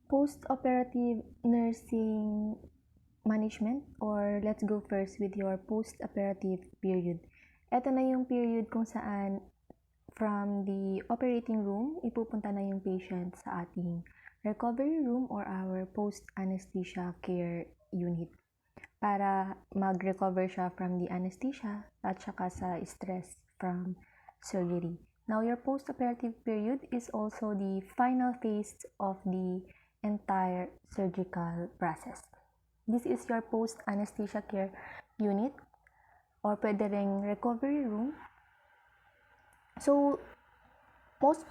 Post-operative nursing management, or let's go first with your post-operative period. Ito na yung period kung saan from the operating room, ipupunta na yung patient sa ating recovery room or our post-anesthesia care unit para mag-recover siya from the anesthesia at saka sa stress from surgery. Now, your post-operative period is also the final phase of the entire surgical process. This is your post-anesthesia care unit or pwede ring recovery room. So, most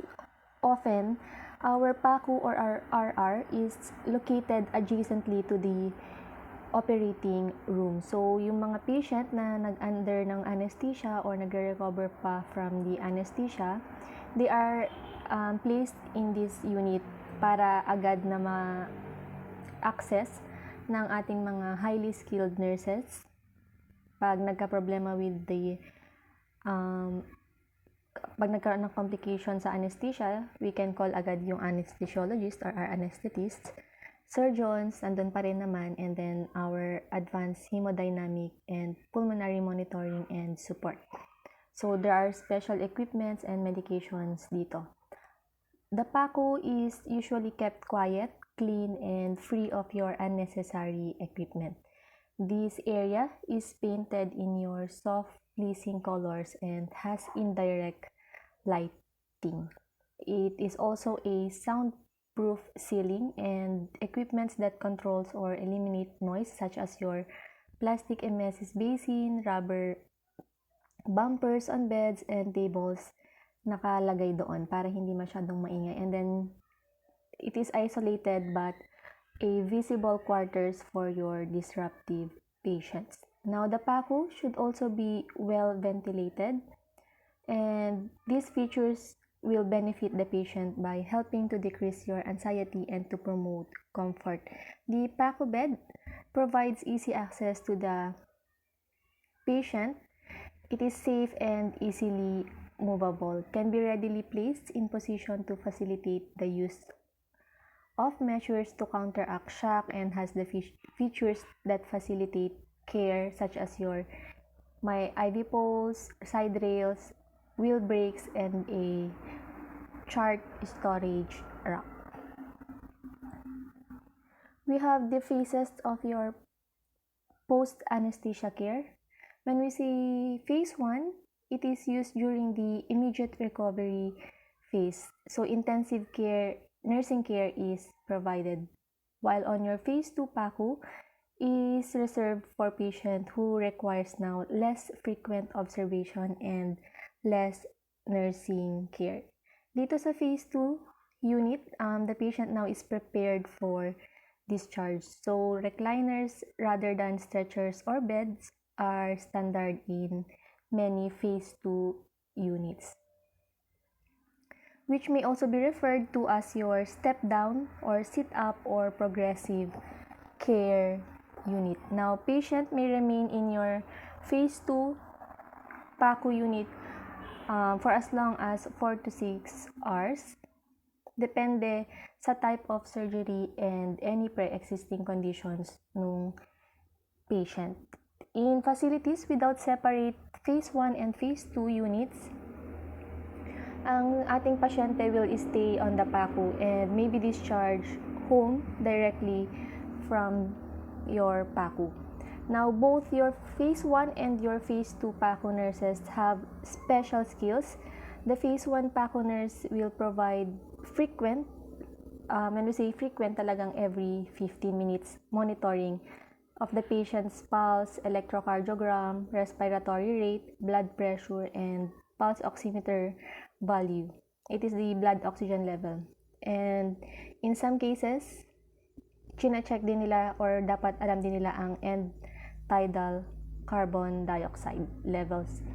often, our PACU or our RR is located adjacently to the operating room. So, yung mga patient na nag-under ng anesthesia or nagre-recover pa from the anesthesia, they are placed in this unit para agad na ma-access ng ating mga highly skilled nurses. Pag nagka-problema with the pag nagkaroon ng complication sa anesthesia, we can call agad yung anesthesiologist or our anesthetists. Surgeons, andun pa rin naman, and then our advanced hemodynamic and pulmonary monitoring and support. So, there are special equipments and medications dito. The PACU is usually kept quiet, clean, and free of your unnecessary equipment. This area is painted in your soft, pleasing colors and has indirect lighting. It is also a soundproof ceiling and equipments that controls or eliminate noise such as your plastic emesis basin, rubber bumpers on beds and tables nakalagay doon para hindi masyadong maingay. And then it is isolated but a visible quarters for your disruptive patients. Now, the PACU should also be well ventilated, and these features will benefit the patient by helping to decrease your anxiety and to promote comfort. The PACU bed provides easy access to the patient. It is safe and easily movable, can be readily placed in position to facilitate the use of measures to counteract shock, and has the features that facilitate care such as your IV poles, side rails, wheel brakes, and a chart storage rack. We have the phases of your post-anesthesia care. When we say phase 1, it is used during the immediate recovery phase. So, intensive care, nursing care is provided. While on your phase 2 PACU is reserved for patient who requires now less frequent observation and less nursing care. Dito sa phase 2 unit, the patient now is prepared for discharge. So, recliners rather than stretchers or beds are standard in many phase 2 units, which may also be referred to as your step down or sit up or progressive care unit. Now, patient may remain in your phase 2 PACU unit for as long as 4 to 6 hours. Depende sa type of surgery and any pre-existing conditions ng patient. In facilities without separate phase 1 and phase 2 units, ang ating pasyente will stay on the PACU and may be discharged home directly from your PACU. Now, both your phase 1 and your phase 2 PACU nurses have special skills. The phase 1 PACU nurse will provide frequent, when we say frequent, talagang every 15 minutes monitoring of the patient's pulse, electrocardiogram, respiratory rate, blood pressure, and pulse oximeter value. It is the blood oxygen level. And in some cases, china-check din nila or dapat alam din nila ang end tidal carbon dioxide levels.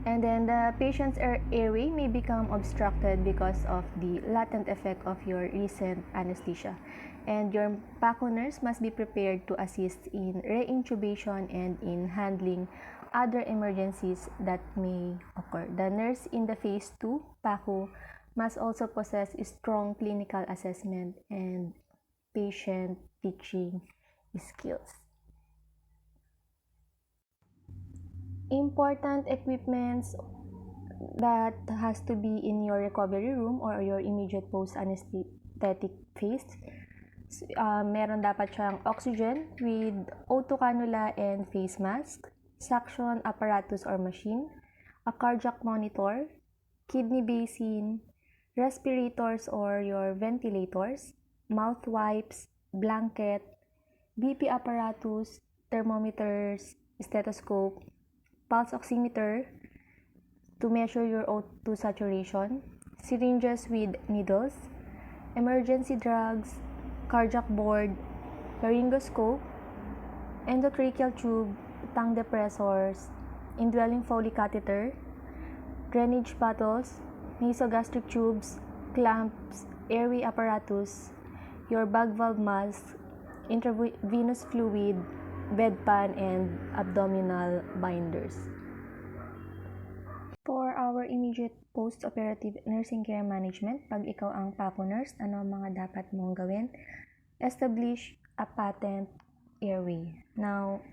And then the patient's airway may become obstructed because of the latent effect of your recent anesthesia. And your PACU nurse must be prepared to assist in reintubation and in handling other emergencies that may occur. The nurse in the phase 2 PACU must also possess strong clinical assessment and patient teaching skills. Important equipments that has to be in your recovery room or your immediate post-anesthetic phase. Meron dapat siyang oxygen with O2 cannula and face mask, suction apparatus or machine, a cardiac monitor, kidney basin, respirators or your ventilators, mouth wipes, blanket, BP apparatus, thermometers, stethoscope, pulse oximeter to measure your O2 saturation, syringes with needles, emergency drugs, cardiac board, laryngoscope, endotracheal tube, tongue depressors, indwelling Foley catheter, drainage bottles, nasogastric tubes, clamps, airway apparatus, your bag valve mask, intravenous fluid, bedpan, and abdominal binders. For our immediate post-operative nursing care management, pag ikaw ang PACU nurse, ano ang mga dapat mong gawin? Establish a patent airway. Now,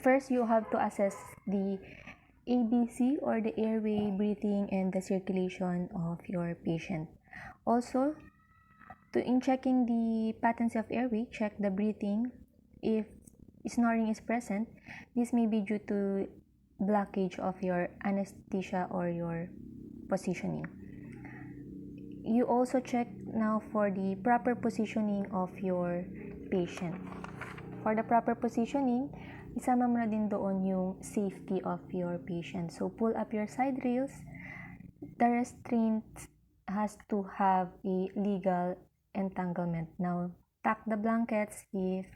first you have to assess the ABC or the airway, breathing, and the circulation of your patient. Also, in checking the patency of airway, check the breathing. If snoring is present, this may be due to blockage of your anesthesia or your positioning. You also check now for the proper positioning of your patient. For the proper positioning, isama mo na din doon yung safety of your patient. So, pull up your side rails. The restraint has to have a legal entanglement. Now, tuck the blankets if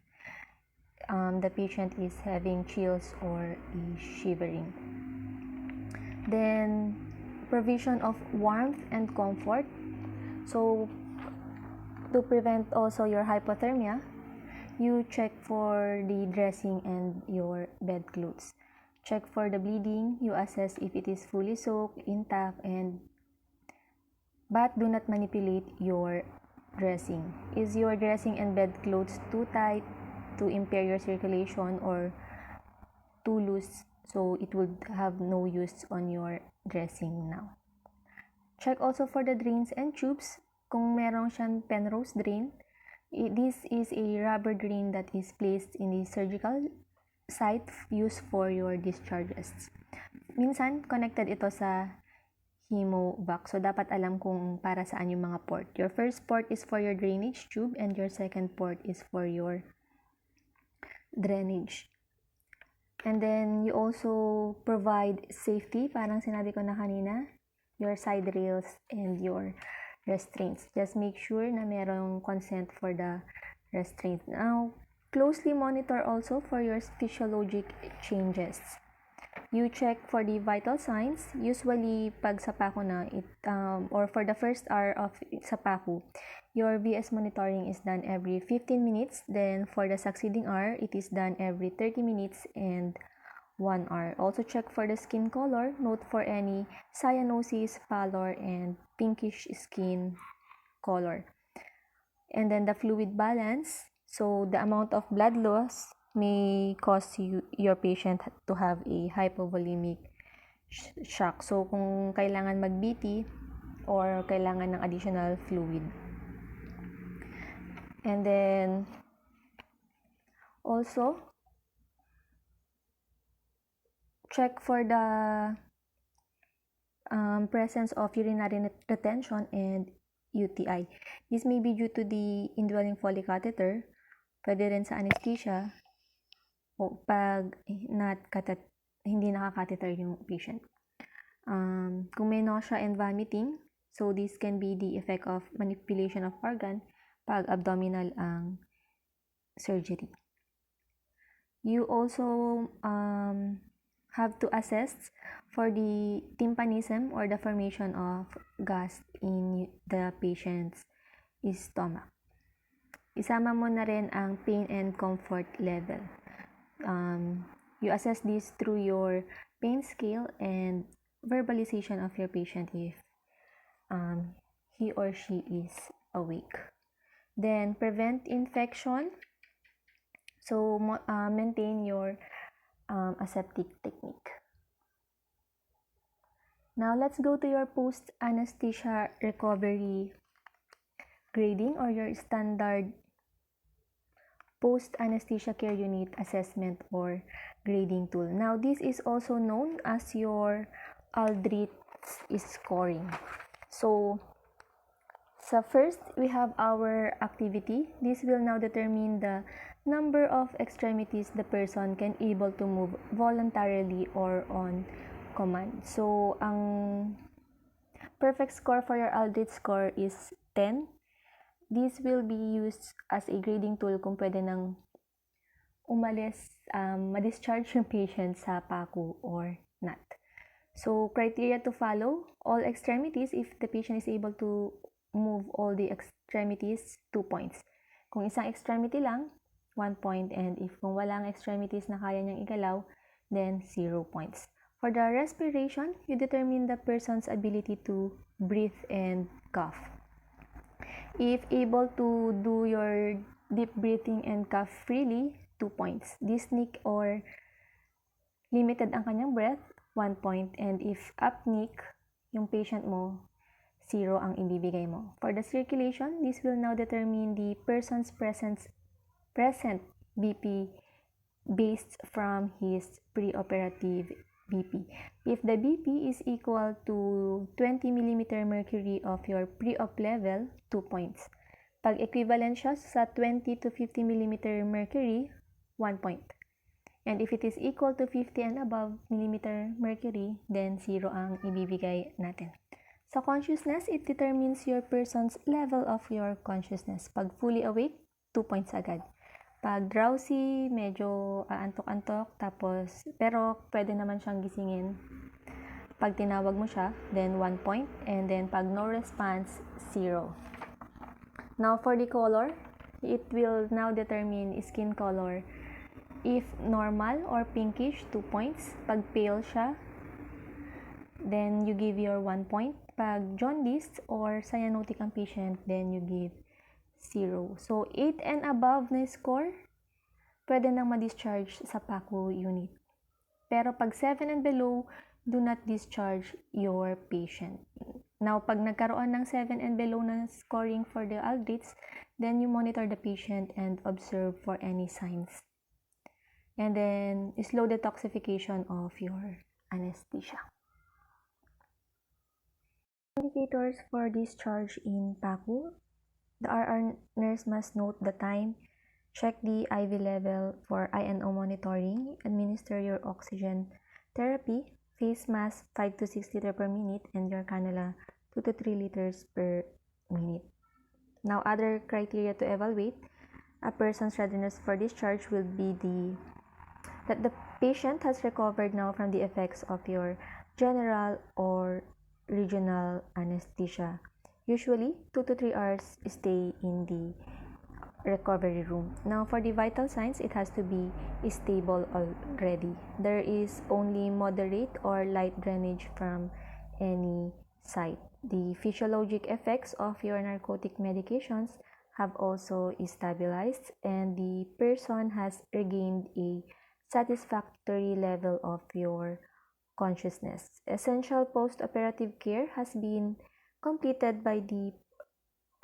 the patient is having chills or shivering. Then, provision of warmth and comfort. So, to prevent also your hypothermia, you check for the dressing and your bed clothes. Check for the bleeding. You assess if it is fully soaked, intact, but do not manipulate your dressing. Is your dressing and bed clothes too tight to impair your circulation or too loose, so it would have no use on your dressing now. Check also for the drains and tubes. Kung meron siyang Penrose drain, this is a rubber drain that is placed in the surgical site used for your discharges. Minsan, connected ito sa hemovac. So, dapat alam kung para saan yung mga port. Your first port is for your drainage tube and your second port is for your drainage. And then, you also provide safety, parang sinabi ko na kanina, your side rails and your restraints. Just make sure na merong consent for the restraint. Now, closely monitor also for your physiologic changes. You check for the vital signs. Usually, pag sa PACU na, or for the first hour of sa PACU, your VS monitoring is done every 15 minutes. Then, for the succeeding hour, it is done every 30 minutes and 1 hour. Also, check for the skin color. Note for any cyanosis, pallor, and pinkish skin color. And then, the fluid balance. So, the amount of blood loss may cause your patient to have a hypovolemic shock. So, kung kailangan mag-BT or kailangan ng additional fluid. And then, also, check for the presence of urinary retention and UTI. This may be due to the indwelling Foley catheter, pwede rin sa anesthesia, o pag hindi nakakatheter yung patient. Kung may nausea and vomiting, so this can be the effect of manipulation of organ pag abdominal ang surgery. You also have to assess for the tympanism or the formation of gas in the patient's stomach. Isama mo na rin ang pain and comfort level. You assess this through your pain scale and verbalization of your patient if he or she is awake. Then prevent infection. So maintain your aseptic technique. Now let's go to your post-anesthesia recovery grading or your standard post-anesthesia care unit assessment or grading tool. Now this is also known as your Aldrich scoring. So first, we have our activity. This will now determine the number of extremities the person can able to move voluntarily or on command. So, ang perfect score for your Aldrich score is 10. This will be used as a grading tool kung pwede nang umalis, ma-discharge yung patient sa PACU or not. So, criteria to follow, all extremities, if the patient is able to move all the extremities, 2 points. Kung isang extremity lang, 1 point. And if kung walang extremities na kaya niyang igalaw, then 0 points. For the respiration, you determine the person's ability to breathe and cough. If able to do your deep breathing and cough freely, 2 points. Dyspneic or limited ang kanyang breath, 1 point. And if apneic, yung patient mo, 0 ang ibibigay mo. For the circulation, this will now determine the person's present BP based from his preoperative BP. If the BP is equal to 20 mm mercury of your pre-op level, 2 points. Pag equivalent siya sa 20 to 50 mm mercury, 1 point. And if it is equal to 50 and above millimeter mercury, then 0 ang ibibigay natin. Sa consciousness, it determines your person's level of your consciousness. Pag fully awake, 2 points agad. Pag drowsy, medyo antok-antok, pero pwede naman siyang gisingin. Pag tinawag mo siya, then 1 point. And then pag no response, 0. Now for the color, it will now determine skin color. If normal or pinkish, 2 points. Pag pale siya, then you give your 1 point. Pag jaundiced or cyanotic ang patient, then you give 0. So, 8 and above na score, pwede nang ma-discharge sa PACU unit. Pero pag 7 and below, do not discharge your patient. Now, pag nagkaroon ng 7 and below na scoring for the Aldrich, then you monitor the patient and observe for any signs. And then, slow detoxification of your anesthesia. Indicators for discharge in PACU. The RR nurse must note the time, check the IV level for INO monitoring, administer your oxygen therapy, face mask 5 to 6 liters per minute, and your cannula 2 to 3 liters per minute. Now, other criteria to evaluate a person's readiness for discharge will be that the patient has recovered now from the effects of your general or regional anesthesia. Usually, 2 to 3 hours stay in the recovery room. Now, for the vital signs, it has to be stable already. There is only moderate or light drainage from any site. The physiologic effects of your narcotic medications have also stabilized, and the person has regained a satisfactory level of your consciousness. Essential post-operative care has been completed by the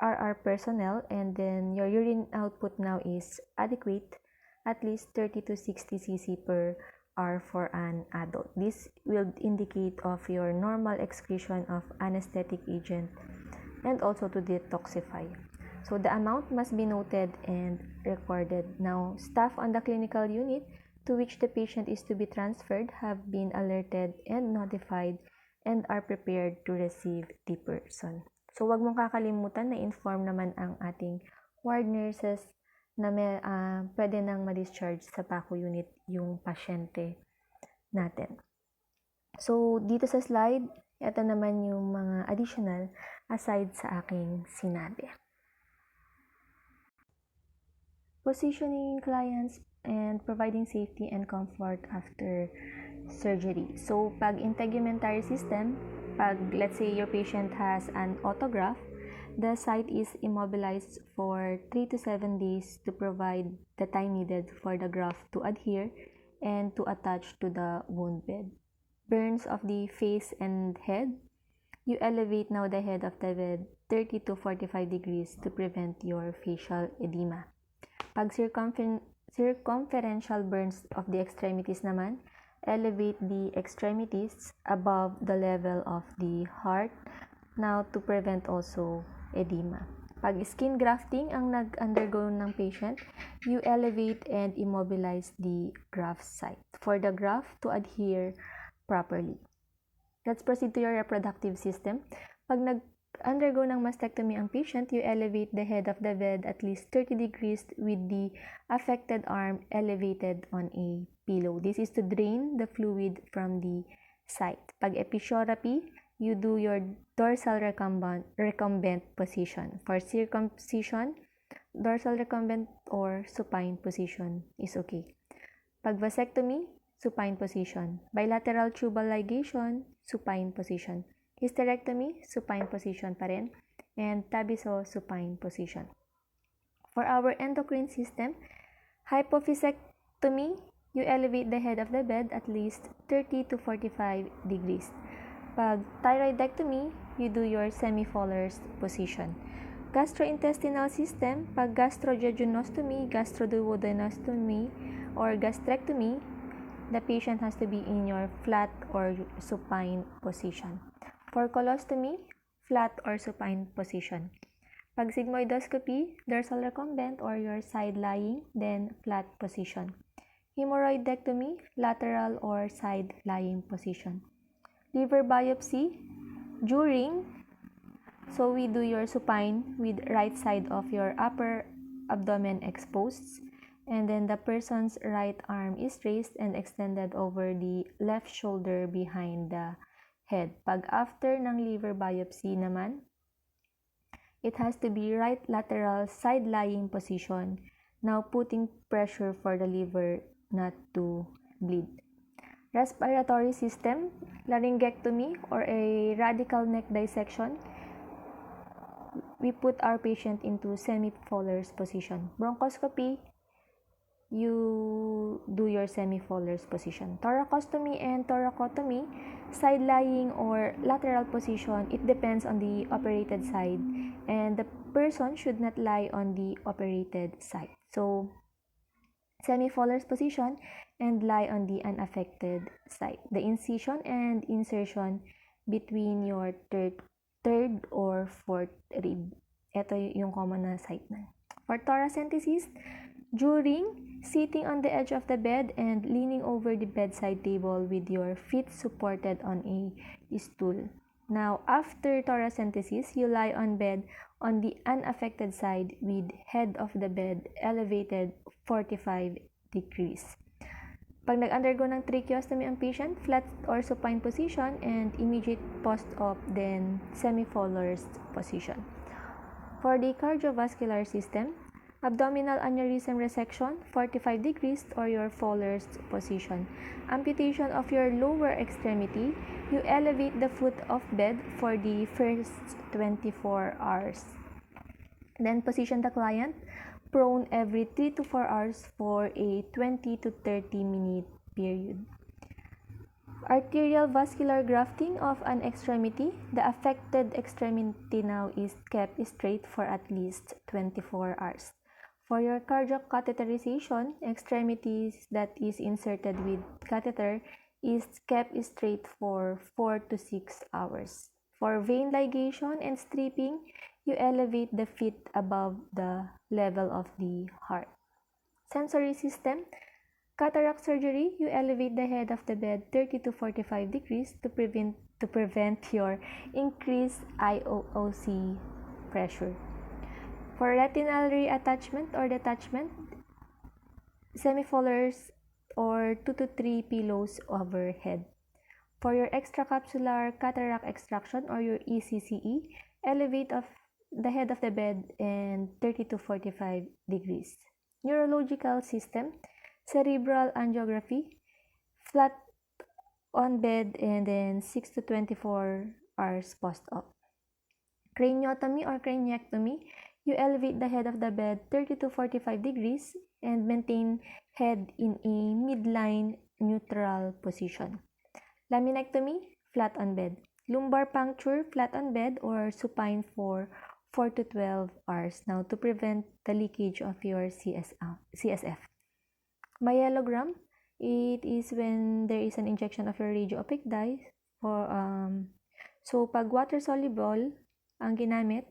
RR personnel, and then your urine output now is adequate, at least 30 to 60 cc per hour for an adult. This will indicate of your normal excretion of anesthetic agent and also to detoxify. So the amount must be noted and recorded. Now, staff on the clinical unit to which the patient is to be transferred have been alerted and notified and are prepared to receive the person. So, wag mong kakalimutan na inform naman ang ating ward nurses na pwede nang ma-discharge sa PACU unit yung pasyente natin. So, dito sa slide, ito naman yung mga additional aside sa aking sinabi. Positioning clients and providing safety and comfort after surgery. So, pag integumentary system, pag let's say your patient has an autograft, The site is immobilized for 3 to 7 days to provide the time needed for the graft to adhere and to attach to the wound bed. Burns of the face and head. You elevate now the head of the bed 30 to 45 degrees to prevent your facial edema. Pag circumferential burns of the extremities naman, elevate the extremities above the level of the heart now to prevent also edema. Pag skin grafting ang nag-undergo ng patient, you elevate and immobilize the graft site for the graft to adhere properly. Let's proceed to your reproductive system. Pag nag-undergo ng mastectomy ang patient, you elevate the head of the bed at least 30 degrees with the affected arm elevated on a pillow. This is to drain the fluid from the site. Pag episiotomy, you do your dorsal recumbent position. For circumcision, dorsal recumbent or supine position is okay. Pag vasectomy, supine position. Bilateral tubal ligation, supine position. Hysterectomy, supine position pa rin. And tabiso, supine position. For our endocrine system, hypophysectomy, you elevate the head of the bed at least 30 to 45 degrees. Pag thyroidectomy, you do your semifolars position. Gastrointestinal system, pag gastrojejunostomy, gastroduodenostomy, or gastrectomy, the patient has to be in your flat or supine position. For colostomy, flat or supine position. Pag sigmoidoscopy, dorsal recumbent or your side lying, then flat position. Hemorrhoidectomy, lateral or side lying position. Liver biopsy, during, so we do your supine with right side of your upper abdomen exposed, and then the person's right arm is raised and extended over the left shoulder behind the head. Pag after ng liver biopsy naman, it has to be right lateral side lying position, now putting pressure for the liver not to bleed. Respiratory system, laryngectomy or a radical neck dissection, we put our patient into semifolars position. Bronchoscopy, you do your semifolars position. Thoracostomy and thoracotomy, side lying or lateral position, it depends on the operated side, and the person should not lie on the operated side. So, semifolars position and lie on the unaffected side. The incision and insertion between your third or fourth rib. Ito yung common na site na. For thoracentesis, during sitting on the edge of the bed and leaning over the bedside table with your feet supported on a stool. Now, after thoracentesis, you lie on bed on the unaffected side with head of the bed elevated 45 degrees. Pag nag-undergo ng tracheostomy ang patient, flat or supine position and immediate post-op, then semifolars position. For the cardiovascular system, abdominal aneurysm resection, 45 degrees or your folars position. Amputation of your lower extremity, you elevate the foot of bed for the first 24 hours. Then position the client prone every 3 to 4 hours for a 20 to 30 minute period. Arterial vascular grafting of an extremity, the affected extremity now is kept straight for at least 24 hours. For your cardiac catheterization, extremities that is inserted with catheter is kept straight for 4 to 6 hours. For vein ligation and stripping, you elevate the feet above the level of the heart. Sensory system, cataract surgery, you elevate the head of the bed 30 to 45 degrees to prevent your increased IOC pressure. For retinal reattachment or detachment, semifolars or 2 to 3 pillows overhead. For your extracapsular cataract extraction or your ECCE, elevate of the head of the bed and 30 to 45 degrees. Neurological system, cerebral angiography, flat on bed and then 6 to 24 hours post-op. Craniotomy or craniectomy, you elevate the head of the bed 30 to 45 degrees and maintain head in a midline neutral position. Laminectomy, flat on bed. Lumbar puncture, flat on bed or supine for 4 to 12 hours now to prevent the leakage of your CSF. Myelogram, it is when there is an injection of your radiopaque dye. So, pag water-soluble ang ginamit,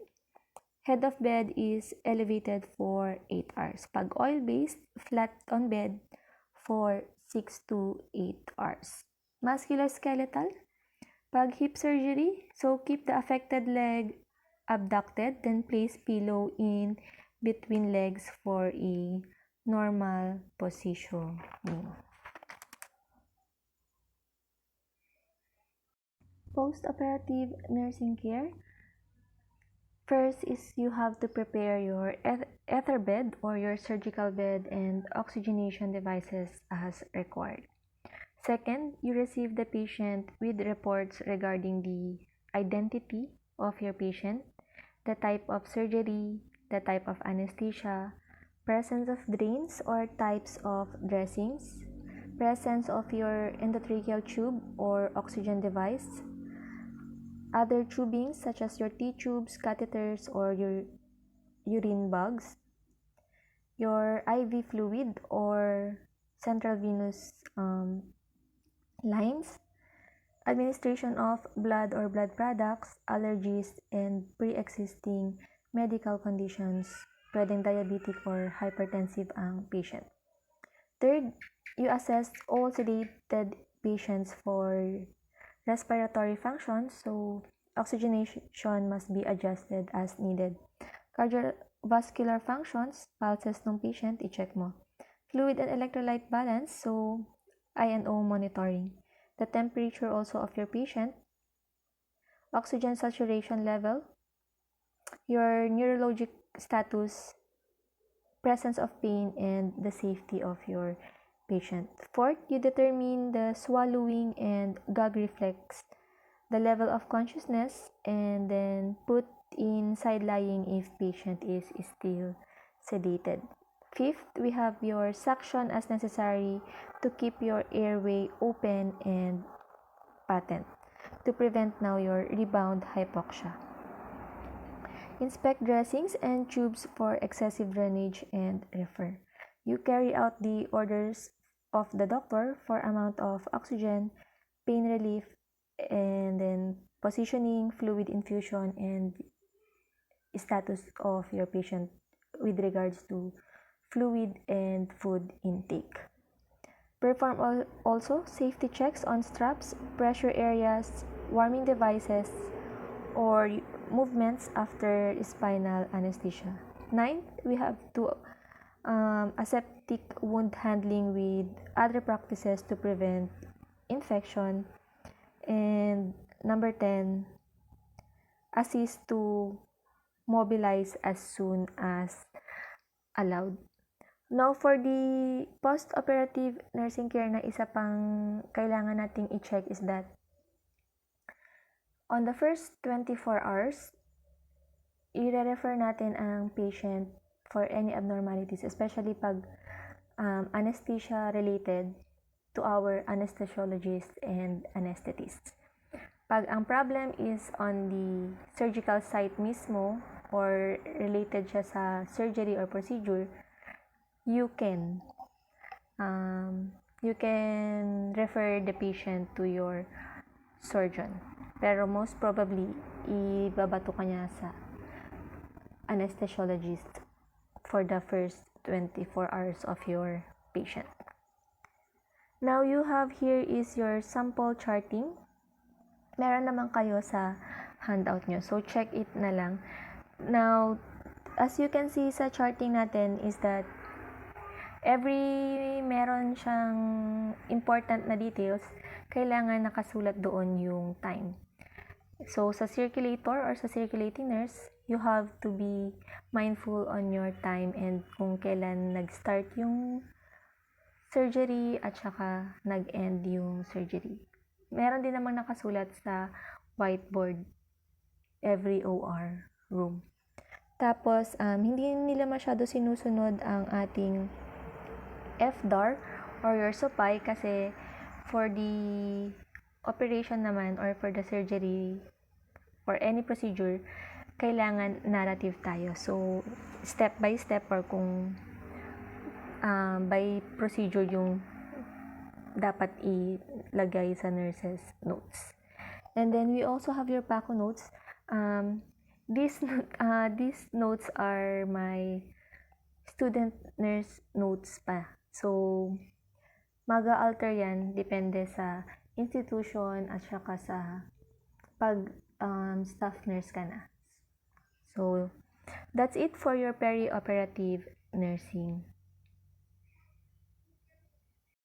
head of bed is elevated for 8 hours. Pag oil-based, flat on bed for 6 to 8 hours. Musculoskeletal, pag hip surgery, so keep the affected leg abducted, then place pillow in between legs for a normal positioning. Post-operative nursing care. First is you have to prepare your ether bed or your surgical bed and oxygenation devices as required. Second, you receive the patient with reports regarding the identity of your patient, the type of surgery, the type of anesthesia, presence of drains or types of dressings, presence of your endotracheal tube or oxygen device, other tubings such as your T-tubes, catheters, or your urine bags, your IV fluid or central venous lines, administration of blood or blood products, allergies, and pre-existing medical conditions, pwedeng diabetic or hypertensive ang patient. Third, you assess all sedated patients for respiratory functions, so oxygenation must be adjusted as needed. Cardiovascular functions, pulses ng patient, i-check mo. Fluid and electrolyte balance, so I&O monitoring. The temperature also of your patient, oxygen saturation level, your neurologic status, presence of pain, and the safety of your patient. Fourth, you determine the swallowing and gag reflex, the level of consciousness, and then put in side lying if patient is still sedated. Fifth, we have your suction as necessary to keep your airway open and patent to prevent now your rebound hypoxia. Inspect dressings and tubes for excessive drainage and refer. You carry out the orders of the doctor for amount of oxygen, pain relief, and then positioning, fluid infusion, and status of your patient with regards to fluid and food intake. Perform also safety checks on straps, pressure areas, warming devices, or movements after spinal anesthesia. 9, we have to aseptic wound handling with other practices to prevent infection. And number 10, assist to mobilize as soon as allowed. Now, for the post-operative nursing care na isa pang kailangan nating i-check is that on the first 24 hours, i-refer natin ang patient for any abnormalities, especially pag anesthesia related to our anesthesiologists and anesthetists. Pag ang problem is on the surgical site mismo or related siya sa surgery or procedure, you can refer the patient to your surgeon. Pero most probably, ibabato ka niya sa anesthesiologist for the first 24 hours of your patient. Now, you have here is your sample charting. Meron naman kayo sa handout nyo. So, check it na lang. Now, as you can see sa charting natin is that meron siyang important na details, kailangan nakasulat doon yung time. So, sa circulator or sa circulating nurse, you have to be mindful on your time and kung kailan nag-start yung surgery at saka nag-end yung surgery. Meron din namang nakasulat sa whiteboard every OR room. Tapos, hindi nila masyado sinusunod ang ating FDAR or your supply kasi for the operation naman or for the surgery, for any procedure, kailangan narrative tayo. So, step by step or kung by procedure yung dapat ilagay sa nurses notes. And then we also have your PACU notes. These notes are my student nurse notes pa. So, mag-alter yan depende sa institution at saka sa pag staff nurse ka na. So, that's it for your perioperative nursing.